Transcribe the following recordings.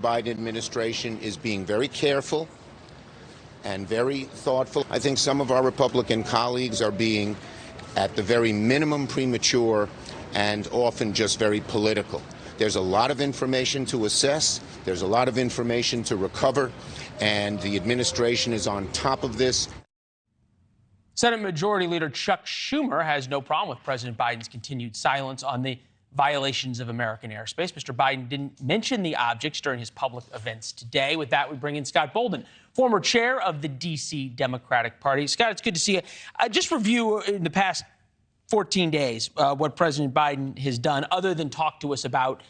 Biden administration is being very careful and very thoughtful. I think some of our Republican colleagues are being, at the very minimum, premature and often just very political. There's a lot of information to assess. There's a lot of information to recover, and the administration is on top of this. Senate Majority Leader Chuck Schumer has no problem with President Biden's continued silence on the violations of American airspace. Mr. Biden didn't mention the objects during his public events today. With that, we bring in Scott Bolden, former chair of the D.C. Democratic Party. Scott, it's good to see you. Just review in the past 14 days what President Biden has done other than talk to us about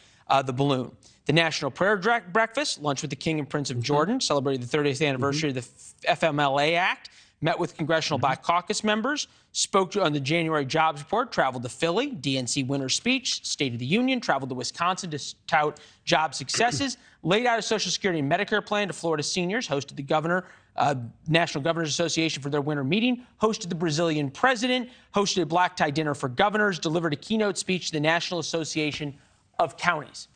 the balloon. The National Prayer Breakfast, lunch with the King and Prince of Jordan, celebrated the 30th anniversary of the FMLA Act, met with Congressional Black Caucus members, spoke on the January jobs report, traveled to Philly, DNC winter speech, State of the Union, traveled to Wisconsin to tout job successes, laid out a Social Security and Medicare plan to Florida seniors, hosted the National Governors Association for their winter meeting, hosted the Brazilian president, hosted a black tie dinner for governors, delivered a keynote speech to the National Association of Counties.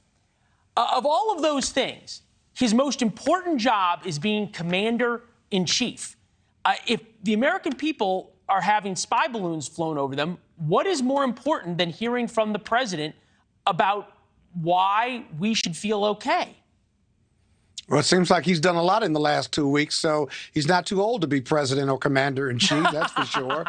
Of all of those things, his most important job is being commander-in-chief. If the American people are having spy balloons flown over them, what is more important than hearing from the president about why we should feel okay? Well, it seems like he's done a lot in the last 2 weeks, so he's not too old to be president or commander-in-chief, that's for sure.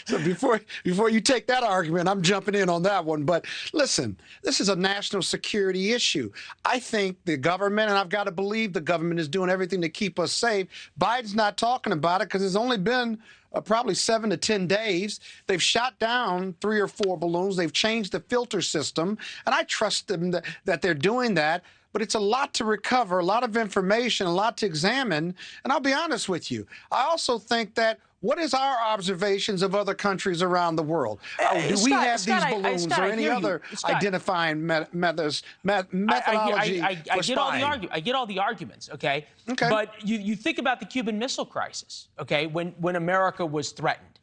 So before you take that argument, I'm jumping in on that one. But listen, this is a national security issue. I think the government, and I've got to believe the government, is doing everything to keep us safe. Biden's not talking about it because it's only been probably 7 to 10 days. They've shot down 3 or 4 balloons. They've changed the filter system, and I trust them that they're doing that. But it's a lot to recover, a lot of information, a lot to examine. And I'll be honest with you, I also think that what is our observations of other countries around the world? Do we have these balloons or any other identifying methodology for spying? I get all the arguments, okay? But you think about the Cuban Missile Crisis, okay, when America was threatened.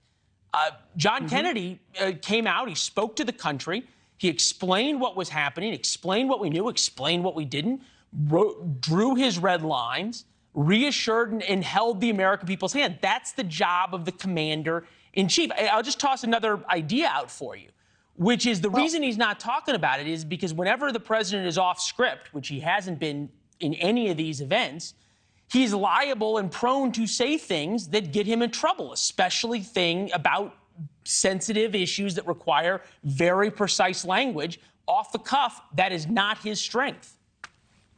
John Kennedy came out, he spoke to the country, he explained what was happening, explained what we knew, explained what we didn't, drew his red lines, reassured and held the American people's hand. That's the job of the commander-in-chief. I'll just toss another idea out for you, which is the reason he's not talking about it is because whenever the president is off script, which he hasn't been in any of these events, he's liable and prone to say things that get him in trouble, especially about sensitive issues that require very precise language. Off the cuff, that is not his strength.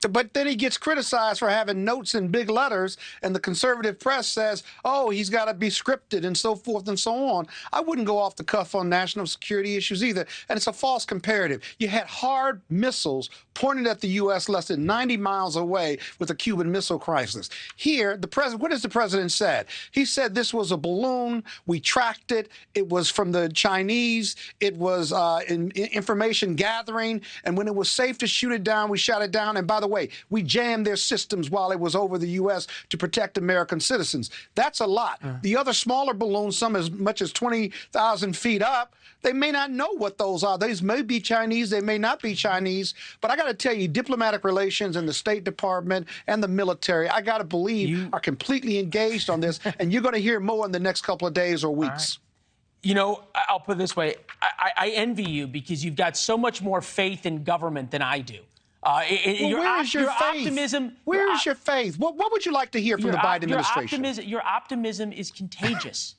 But then he gets criticized for having notes in big letters, and the conservative press says, oh, he's got to be scripted and so forth and so on. I wouldn't go off the cuff on national security issues either, and it's a false comparative. You had hard missiles pointed at the U.S. less than 90 miles away with the Cuban Missile Crisis. Here, what has the president said? He said this was a balloon. We tracked it. It was from the Chinese. It was information gathering, and when it was safe to shoot it down, we shot it down. And by the way, we jammed their systems while it was over the U.S. to protect American citizens. That's a lot. The other smaller balloons, some as much as 20,000 feet up, they may not know what those are. These may be Chinese. They may not be Chinese. But I got to tell you, diplomatic relations and the State Department and the military, I got to believe, are completely engaged on this. And you're going to hear more in the next couple of days or weeks. You know, I'll put it this way. I envy you because you've got so much more faith in government than I do. Where is your faith? Optimism. Where is your faith? What would you like to hear from the Biden administration? Your optimism is contagious.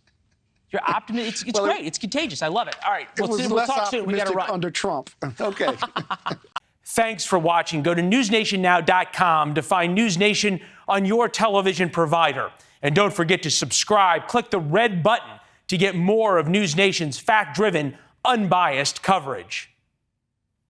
Your optimism, it's great. It's contagious. I love it. All right, we'll talk soon. We got to run. Under Trump. Okay. Thanks for watching. Go to newsnationnow.com to find NewsNation on your television provider. And don't forget to subscribe. Click the red button to get more of NewsNation's fact-driven, unbiased coverage.